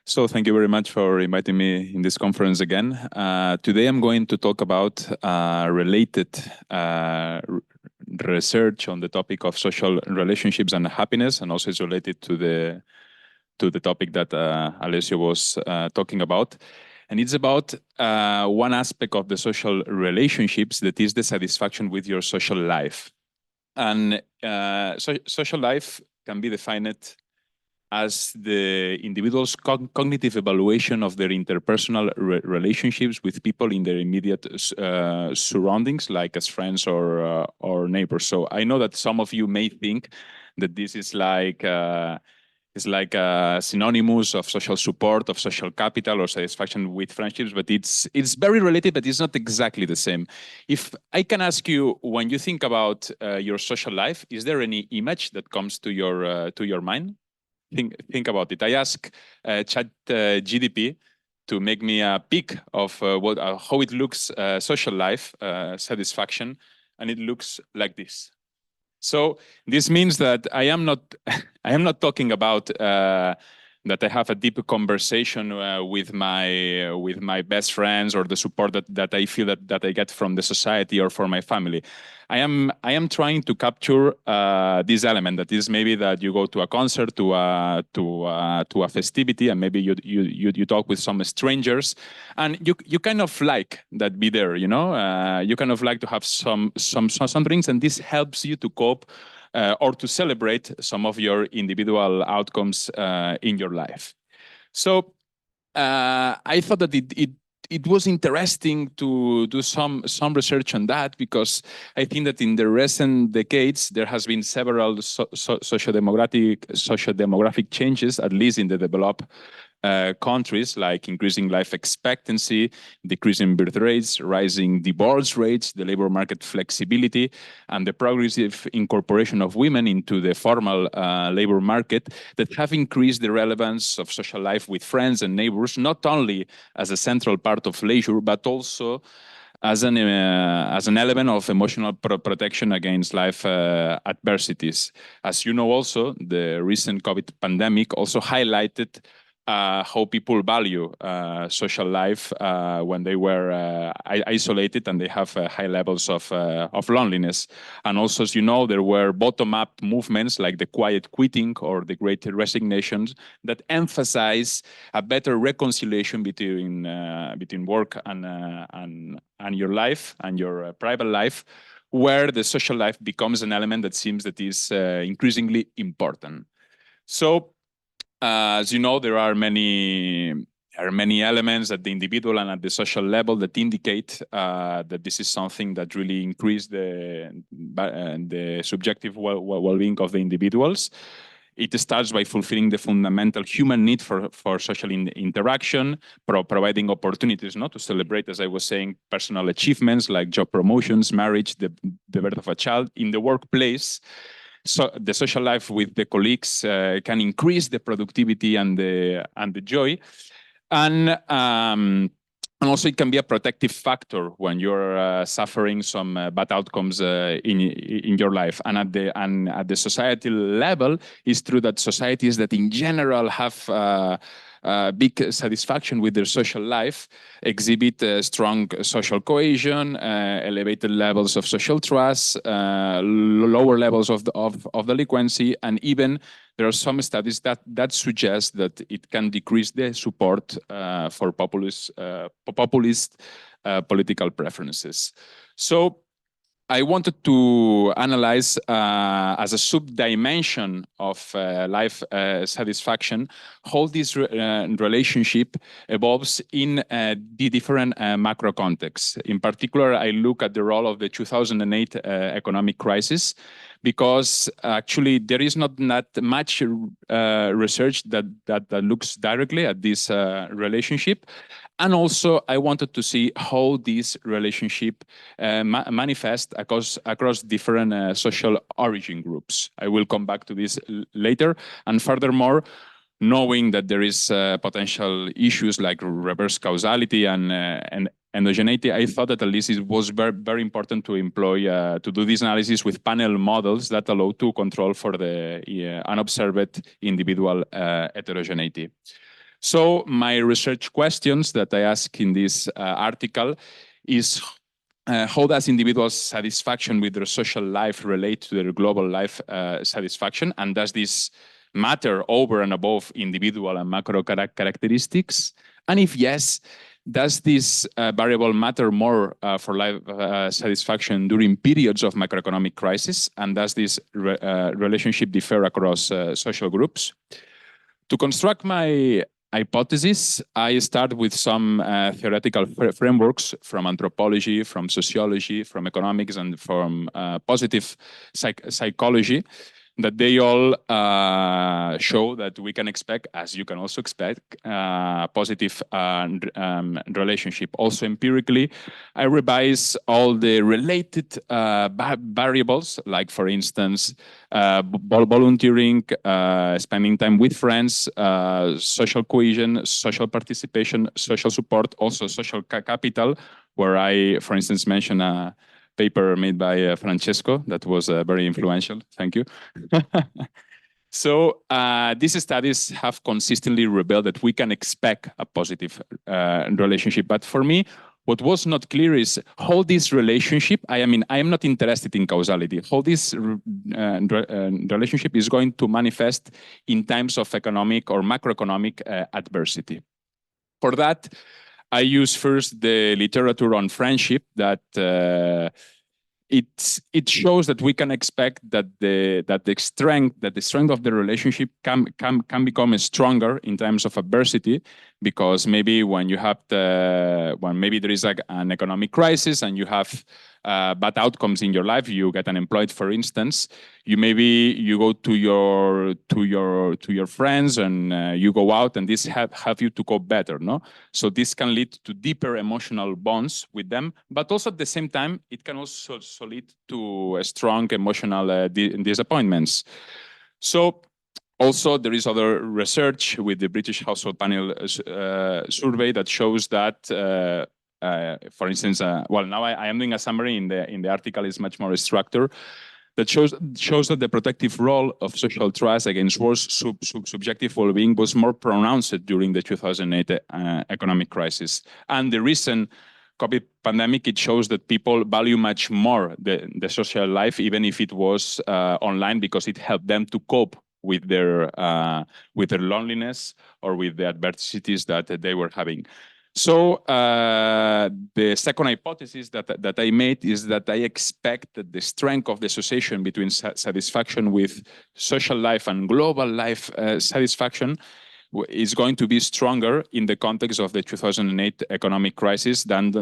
So thank you very much for inviting me in this conference again. Today I'm going to talk about related research on the topic of social relationships and happiness, and also it's related to the topic that Alessio was talking about. And it's about one aspect of the social relationships, that is the satisfaction with your social life. And social life can be defined as the individual's cognitive evaluation of their interpersonal relationships with people in their immediate surroundings, like as friends or neighbors. So I know that some of you may think that this is like synonymous of social support, of social capital, or satisfaction with friendships, but it's very related, but it's not exactly the same. If I can ask you, when you think about your social life, is there any image that comes to your mind? Think about it. I ask ChatGPT to make me a pic of how it looks, social life satisfaction, and it looks like this. So this means that I am not talking about that I have a deep conversation with my best friends, or the support that I feel that I get from the society or from my family. I am trying to capture this element, that is maybe that you go to a concert, to a festivity, and maybe you talk with some strangers, and you kind of like that be there, you know. You kind of like to have some drinks, and this helps you to cope or to celebrate some of your individual outcomes in your life. So I thought that it was interesting to do some research on that, because I think that in the recent decades there has been several socio-demographic changes, at least in the developed countries, like increasing life expectancy, decreasing birth rates, rising divorce rates, the labor market flexibility, and the progressive incorporation of women into the formal labor market, that have increased the relevance of social life with friends and neighbors, not only as a central part of leisure, but also as an element of emotional protection against life adversities. As you know, also the recent COVID pandemic also highlighted how people value social life when they were isolated, and they have high levels of loneliness. And also, as you know, there were bottom-up movements like the quiet quitting or the great resignations that emphasize a better reconciliation between work and your life and your private life, where the social life becomes an element that seems that is increasingly important. So, as you know, there are many elements at the individual and at the social level that indicate that this is something that really increase the subjective well-being of the individuals. It starts by fulfilling the fundamental human need for social interaction, providing opportunities not to celebrate, as I was saying, personal achievements like job promotions, marriage, the birth of a child. In the workplace, so the social life with the colleagues can increase the productivity and the joy, and also it can be a protective factor when you're suffering some bad outcomes in your life. And at the societal level, it's true that societies that in general have big satisfaction with their social life exhibit strong social cohesion, elevated levels of social trust, lower levels of delinquency, and even there are some studies that suggest that it can decrease the support for populist political preferences. So I wanted to analyze as a sub-dimension of life satisfaction how this relationship evolves in the different macro contexts. In particular, I look at the role of the 2008 economic crisis, because actually there is not much research that looks directly at this relationship. And also, I wanted to see how this relationship manifests across different social origin groups. I will come back to this later. And furthermore, knowing that there is potential issues like reverse causality and endogeneity, I thought that at least it was very, very important to employ to do this analysis with panel models that allow to control for the unobserved individual heterogeneity. So my research questions that I ask in this article is how does individuals' satisfaction with their social life relate to their global life satisfaction? And does this matter over and above individual and macro characteristics? And if yes, does this variable matter more for life satisfaction during periods of macroeconomic crisis? And does this relationship differ across social groups? To construct my hypothesis, I start with some theoretical frameworks from anthropology, from sociology, from economics, and from positive psychology, that they all show that we can expect, as you can also expect, positive relationship. Also empirically, I revise all the related variables, like for instance, volunteering, spending time with friends, social cohesion, social participation, social support, also social capital, where I, for instance, mention a paper made by Francesco that was very influential. Thank you. So these studies have consistently revealed that we can expect a positive relationship. But for me, what was not clear is how this relationship, I am not interested in causality, how this relationship is going to manifest in times of economic or macroeconomic adversity. For that, I use first the literature on friendship that it shows that we can expect that the strength of the relationship can become stronger in times of adversity, because maybe when maybe there is like an economic crisis and you have bad outcomes in your life, you get unemployed, for instance, you go to your friends and you go out, and this have you to cope better, no? So this can lead to deeper emotional bonds with them, but also at the same time it can also lead to a strong emotional disappointments. So also, there is other research with the British Household Panel survey that shows that, for instance, well, now I am doing a summary in the article is much more structured, that shows that the protective role of social trust against worse subjective well-being was more pronounced during the 2008 economic crisis. And the recent COVID pandemic, it shows that people value much more the social life, even if it was online, because it helped them to cope with their loneliness or with the adversities that they were having. So the second hypothesis that I made is that I expect that the strength of the association between satisfaction with social life and global life satisfaction is going to be stronger in the context of the 2008 economic crisis than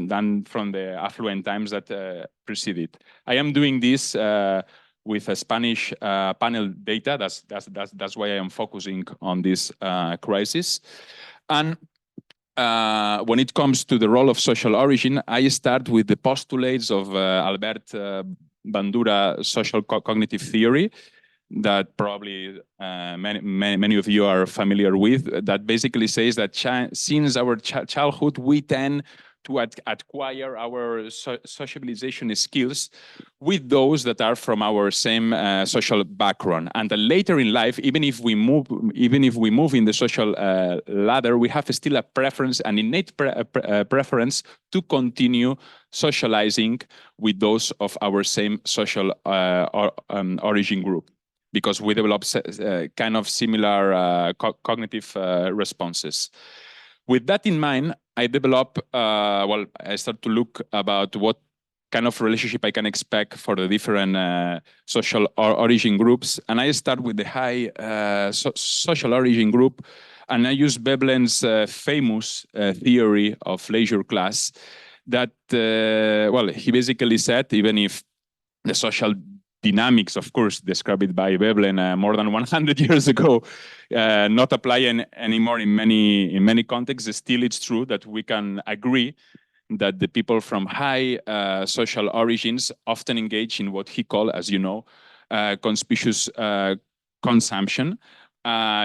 from the affluent times that preceded. I am doing this with a Spanish panel data. That's why I am focusing on this crisis. And when it comes to the role of social origin, I start with the postulates of Albert Bandura social cognitive theory that probably many of you are familiar with, that basically says that since our childhood, we tend to acquire our socialization skills with those that are from our same social background, and later in life, even if we move in the social ladder, we have still a preference, an innate preference to continue socializing with those of our same social origin group, because we develop kind of similar cognitive responses. With that in mind, I I start to look about what kind of relationship I can expect for the different social origin groups. And I start with the high social origin group, and I use Veblen's famous theory of leisure class that, he basically said, even if the social dynamics, of course, described by Veblen more than 100 years ago, not apply anymore in many contexts, still it's true that we can agree that the people from high social origins often engage in what he called, as you know, conspicuous consumption,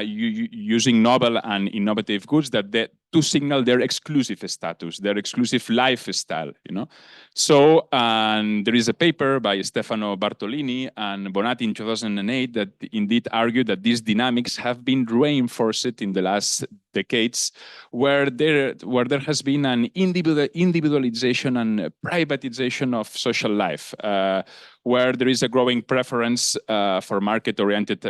using novel and innovative goods that to signal their exclusive status, their exclusive lifestyle, you know. So there is a paper by Stefano Bartolini and Bonatti in 2008 that indeed argued that these dynamics have been reinforced in the last decades, where there has been an individualization and privatization of social life, where there is a growing preference for market-oriented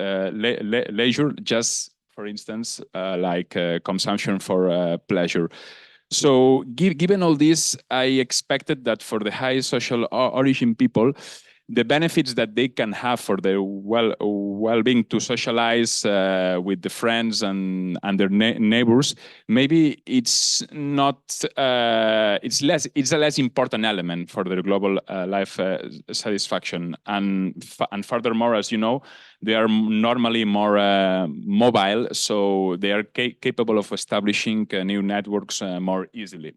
leisure, just for instance, like consumption for pleasure. So given all this, I expected that for the high social origin people, the benefits that they can have for their well-being to socialize with the friends and their neighbors, maybe it's not it's a less important element for their global life satisfaction. And furthermore, as you know, they are normally more mobile, so they are capable of establishing new networks more easily.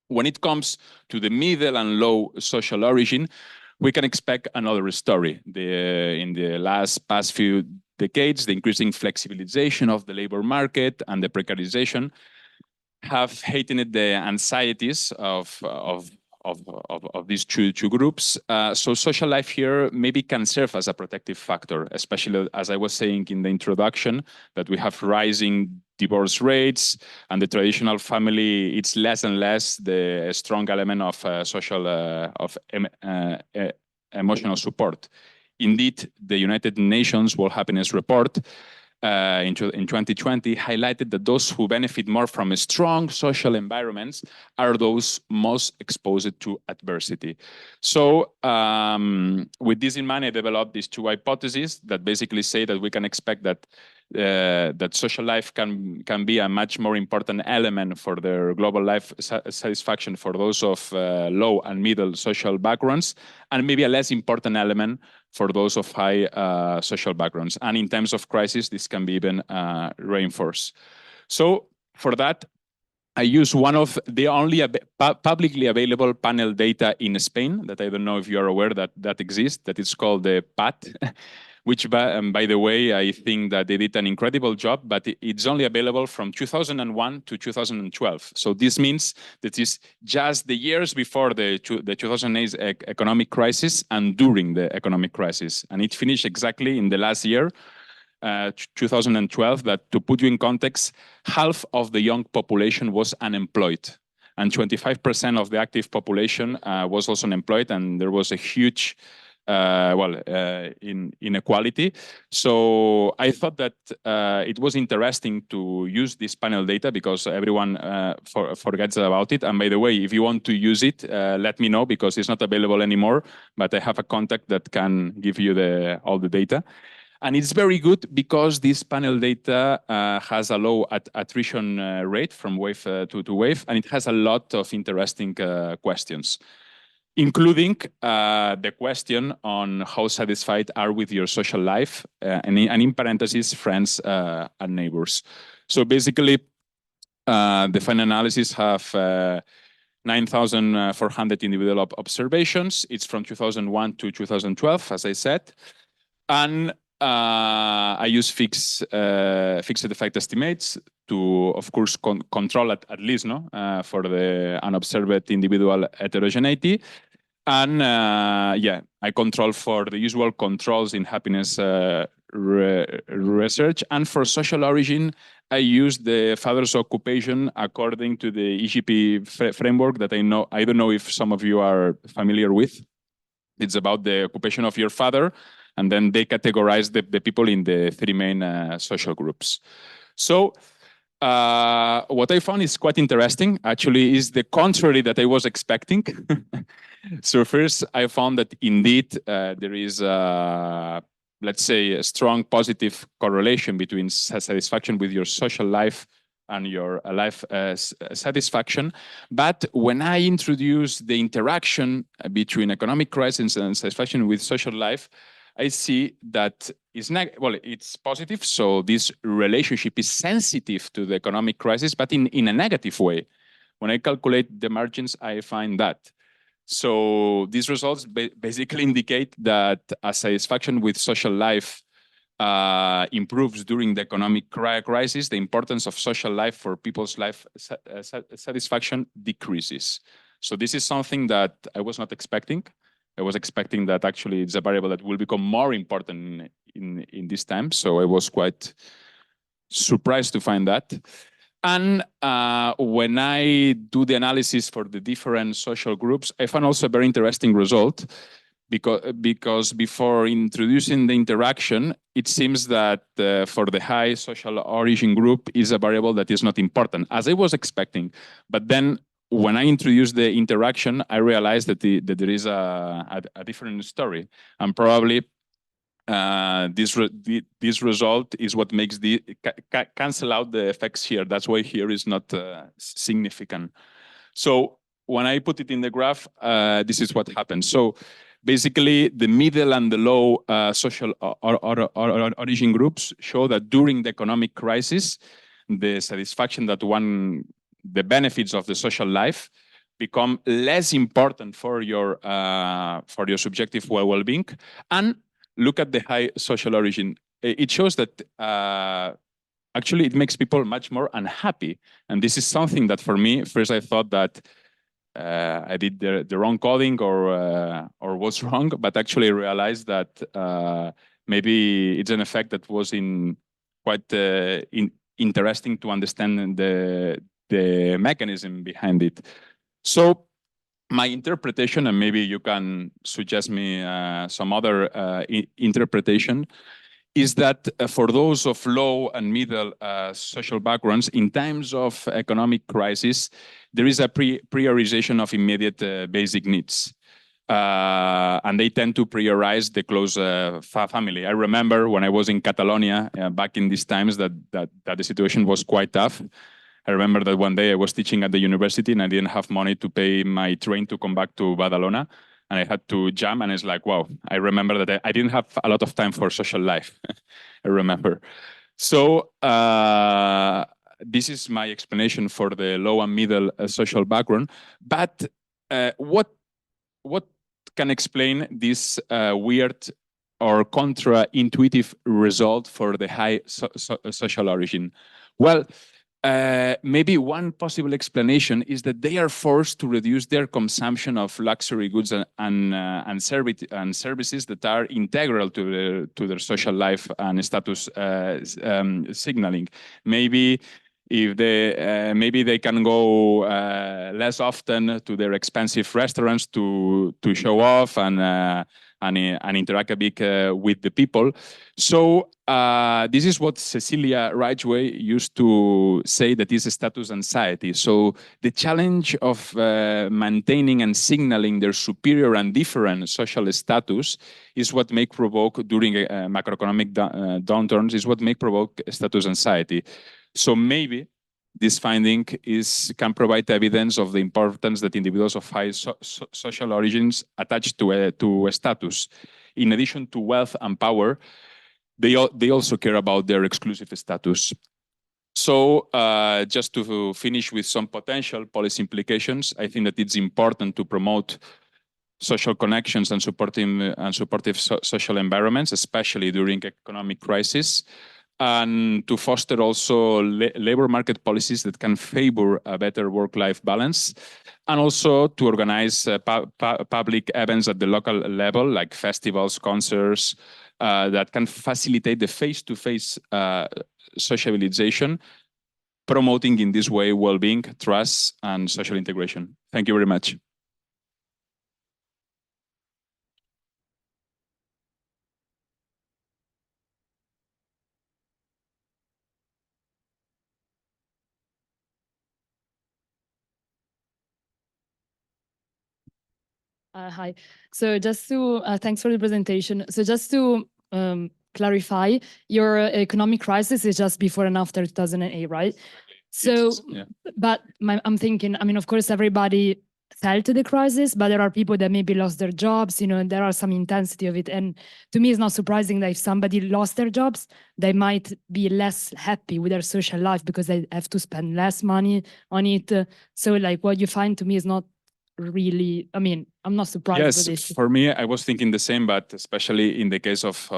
When it comes to the middle and low social origin, we can expect another story. In the past few decades, the increasing flexibilization of the labor market and the precarization have heightened the anxieties of these two groups. So social life here maybe can serve as a protective factor, especially as I was saying in the introduction, that we have rising divorce rates and the traditional family, it's less and less the strong element of social, emotional support. Indeed, the United Nations World Happiness Report in 2020 highlighted that those who benefit more from strong social environments are those most exposed to adversity. So with this in mind, I developed these two hypotheses that basically say that we can expect that that social life can be a much more important element for their global life satisfaction for those of low and middle social backgrounds, and maybe a less important element for those of high social backgrounds. And in times of crisis, this can be even reinforced. So for that, I use one of the only publicly available panel data in Spain that I don't know if you are aware that exists, that is called the PAT, which, by the way, I think that they did an incredible job, but it's only available from 2001 to 2012. So this means that it's just the years before the 2008 economic crisis and during the economic crisis. And it finished exactly in the last year, 2012, that, to put you in context, half of the young population was unemployed. And 25% of the active population was also unemployed, and there was a huge inequality. So I thought that it was interesting to use this panel data because everyone forgets about it. And by the way, if you want to use it, let me know, because it's not available anymore, but I have a contact that can give you all the data. And it's very good because this panel data has a low attrition rate from wave to wave, and it has a lot of interesting questions, including the question on how satisfied are with your social life, and in parentheses, friends and neighbors. So basically, the final analysis have 9,400 individual observations. It's from 2001 to 2012, as I said. And I use fixed effect estimates to, of course, control at least for the unobserved individual heterogeneity. And I control for the usual controls in happiness research. And for social origin, I use the father's occupation according to the EGP framework that I don't know if some of you are familiar with. It's about the occupation of your father, and then they categorize the people in the three main social groups. So what I found is quite interesting, actually, is the contrary that I was expecting. So first, I found that indeed there is, let's say, a strong positive correlation between satisfaction with your social life and your life satisfaction. But when I introduce the interaction between economic crisis and satisfaction with social life, I see that it's positive. So this relationship is sensitive to the economic crisis, but in a negative way. When I calculate the margins, I find that. So these results basically indicate that a satisfaction with social life improves during the economic crisis, the importance of social life for people's life satisfaction decreases. So this is something that I was not expecting. I was expecting that actually it's a variable that will become more important in this time. So I was quite surprised to find that. And when I do the analysis for the different social groups, I found also a very interesting result, because before introducing the interaction, it seems that for the high social origin group is a variable that is not important, as I was expecting. But then when I introduced the interaction, I realized that there is a different story, and probably this result is what makes the cancel out the effects here. That's why here is not significant. So when I put it in the graph, this is what happens. So basically, the middle and the low social origin groups show that during the economic crisis, the satisfaction that the benefits of the social life become less important for your subjective well-being. And look at the high social origin. It shows that actually it makes people much more unhappy. And this is something that for me, first I thought that I did the wrong coding or was wrong, but actually realized that maybe it's an effect that was quite interesting to understand the mechanism behind it. So my interpretation, and maybe you can suggest me some other interpretation, is that for those of low and middle social backgrounds, in times of economic crisis, there is a prioritization of immediate basic needs. And they tend to prioritize the close family. I remember when I was in Catalonia back in these times that the situation was quite tough. I remember that one day I was teaching at the university and I didn't have money to pay my train to come back to Badalona. And I had to jump, and it's like, wow, I remember that I didn't have a lot of time for social life. I remember. So this is my explanation for the low and middle social background. But what can explain this weird or contra-intuitive result for the high social origin? Well, maybe one possible explanation is that they are forced to reduce their consumption of luxury goods and services that are integral to their social life and status signaling. Maybe if they can go less often to their expensive restaurants to show off and interact a bit with the people. So this is what Cecilia Ridgway used to say, that is status anxiety. So the challenge of maintaining and signaling their superior and different social status is what may provoke, during macroeconomic downturns, is what may provoke status anxiety. So maybe this finding can provide evidence of the importance that individuals of high social origins attach to a status. In addition to wealth and power, they also care about their exclusive status. So just to finish with some potential policy implications, I think that it's important to promote social connections and supportive social environments, especially during economic crisis, and to foster also labor market policies that can favor a better work-life balance, and also to organize public events at the local level, like festivals, concerts, that can facilitate the face-to-face socialization, promoting in this way well-being, trust, and social integration. Thank you very much. Hi. So just to, thanks for the presentation. So just to clarify, your economic crisis is just before and after 2008, right? So, yeah. But I'm thinking, I mean, of course, everybody felt the crisis, but there are people that maybe lost their jobs, you know, and there are some intensity of it. And to me, it's not surprising that if somebody lost their jobs, they might be less happy with their social life because they have to spend less money on it. So like what you find to me is not really, I mean, I'm not surprised yes, with this. For me, I was thinking the same, but especially in the case of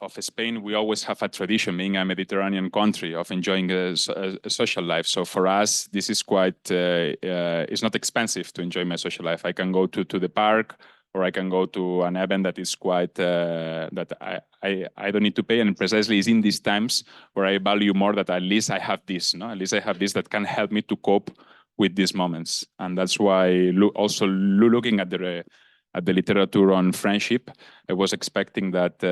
of Spain, we always have a tradition, being a Mediterranean country, of enjoying a social life. So for us, this is quite, it's not expensive to enjoy my social life. I can go to the park, or I can go to an event that is quite, that I don't need to pay. And precisely is in these times where I value more that at least I have this, no? At least I have this that can help me to cope with these moments. And that's why also looking at the literature on friendship, I was expecting that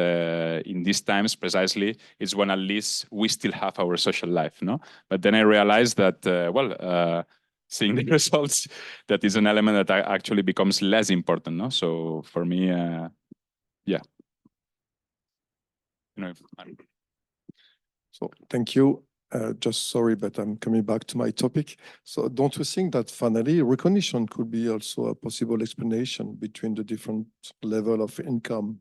in these times precisely is when at least we still have our social life, no? But then I realized that, seeing the results, that is an element that actually becomes less important, no? So for me, yeah. So thank you. Just sorry, but I'm coming back to my topic. So don't you think that finally recognition could be also a possible explanation between the different level of income?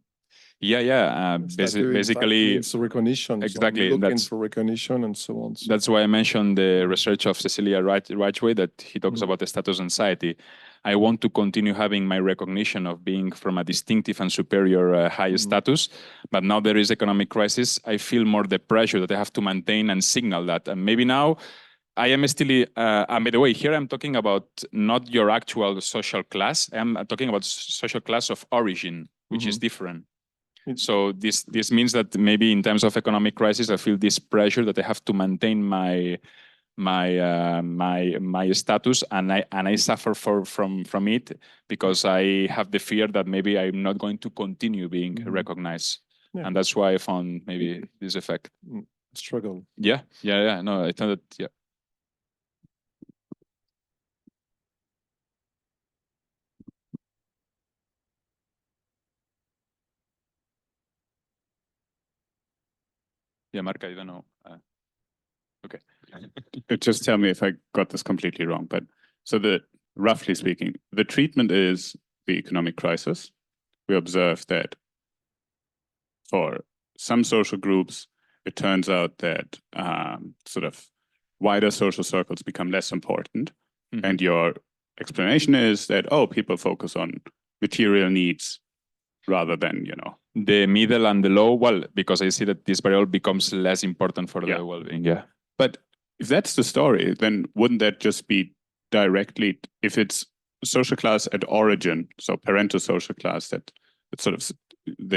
Yeah. Basically, it's recognition. Exactly. So looking for recognition and so on. So. That's why I mentioned the research of Cecilia Ridgway, that he talks about the status anxiety. I want to continue having my recognition of being from a distinctive and superior high status, but now there is economic crisis. I feel more the pressure that I have to maintain and signal that. And maybe now I am still, by the way, here I'm talking about not your actual social class. I'm talking about social class of origin, which is different. So this means that maybe in terms of economic crisis, I feel this pressure that I have to maintain my status, and I suffer from it because I have the fear that maybe I'm not going to continue being recognized, and that's why I found maybe this effect. Struggle. Yeah. No, I thought that. Yeah. Yeah, Mark, I don't know. Okay. Just tell me if I got this completely wrong. But so roughly speaking, the treatment is the economic crisis. We observe that for some social groups, it turns out that sort of wider social circles become less important. And your explanation is that, people focus on material needs rather than, the middle and the low. Well, because I see that this variable becomes less important for the well-being. Yeah. But if that's the story, then wouldn't that just be directly, if it's social class at origin, so parental social class that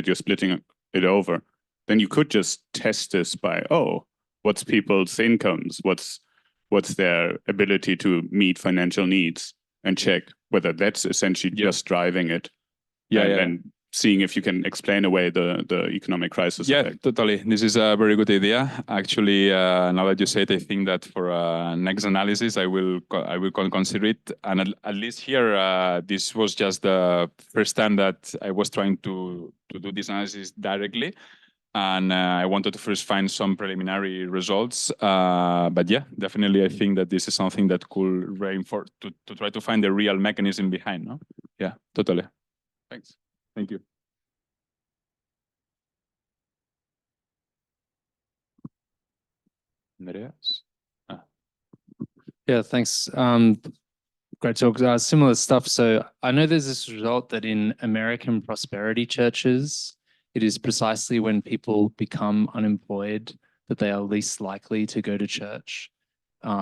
you're splitting it over, then you could just test this by, what's people's incomes, what's their ability to meet financial needs, and check whether that's essentially just driving it. And seeing if you can explain away the economic crisis effect. Totally. This is a very good idea. Actually, now that you say it, I think that for next analysis, I will consider it. And at least here, this was just the first time that I was trying to do this analysis directly. And I wanted to first find some preliminary results. But yeah, definitely, I think that this is something that could reinforce to try to find the real mechanism behind. No? Yeah, totally. Thanks. Thank you. Andreas? Yeah, thanks. Great talk. Similar stuff. So I know there's this result that in American prosperity churches, it is precisely when people become unemployed that they are least likely to go to church,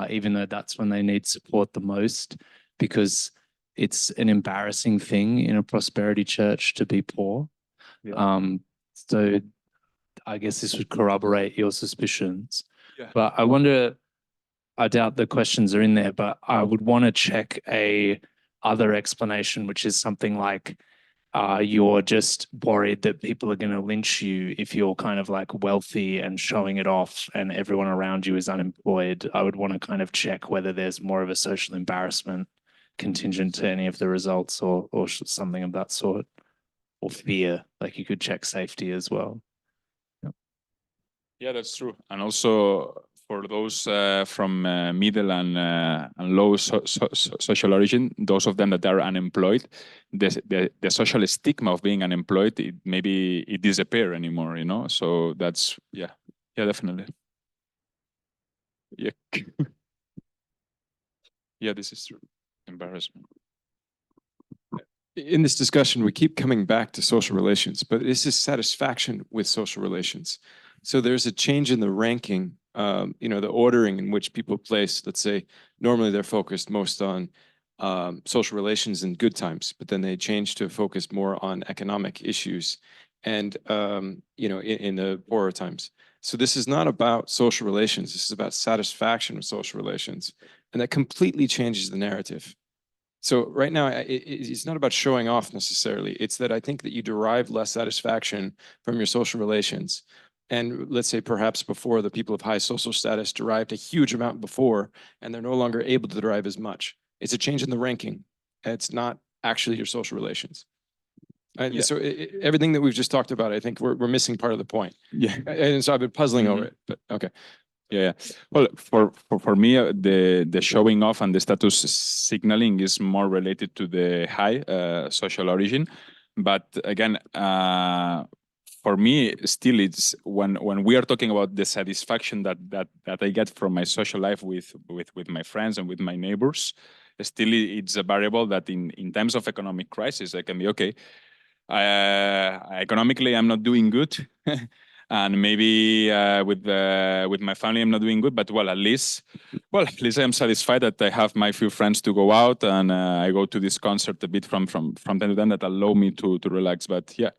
even though that's when they need support the most, because it's an embarrassing thing in a prosperity church to be poor. So I guess this would corroborate your suspicions. But I wonder, I doubt the questions are in there, but I would want to check a other explanation, which is something like you're just worried that people are going to lynch you if you're kind of like wealthy and showing it off and everyone around you is unemployed. I would want to kind of check whether there's more of a social embarrassment contingent to any of the results or something of that sort, or fear. Like you could check safety as well. Yeah, that's true. And also for those from middle and low social origin, those of them that are unemployed, the social stigma of being unemployed, maybe it disappear anymore, So that's, yeah, definitely. Yeah. Yeah, this is true. Embarrassment. in this discussion, we keep coming back to social relations, but this is satisfaction with social relations. So there's a change in the ranking, the ordering in which people place, let's say, normally they're focused most on social relations in good times, but then they change to focus more on economic issues and, in the poorer times. So this is not about social relations. This is about satisfaction with social relations. And that completely changes the narrative. So right now, it's not about showing off necessarily. It's that I think that you derive less satisfaction from your social relations. And let's say perhaps before, the people of high social status derived a huge amount before, and they're no longer able to derive as much. It's a change in the ranking. It's not actually your social relations. So everything that we've just talked about, I think we're missing part of the point. Yeah. And so I've been puzzling over it, but okay. Yeah. Well, for me, the showing off and the status signaling is more related to the high social origin. But again, for me, still, it's when we are talking about the satisfaction that I get from my social life with my friends and with my neighbors, still it's a variable that in times of economic crisis, I can be okay. Economically, I'm not doing good. And maybe with my family, I'm not doing good, but at least I'm satisfied that I have my few friends to go out, and I go to this concert a bit from time to time that allow me to relax. But yeah,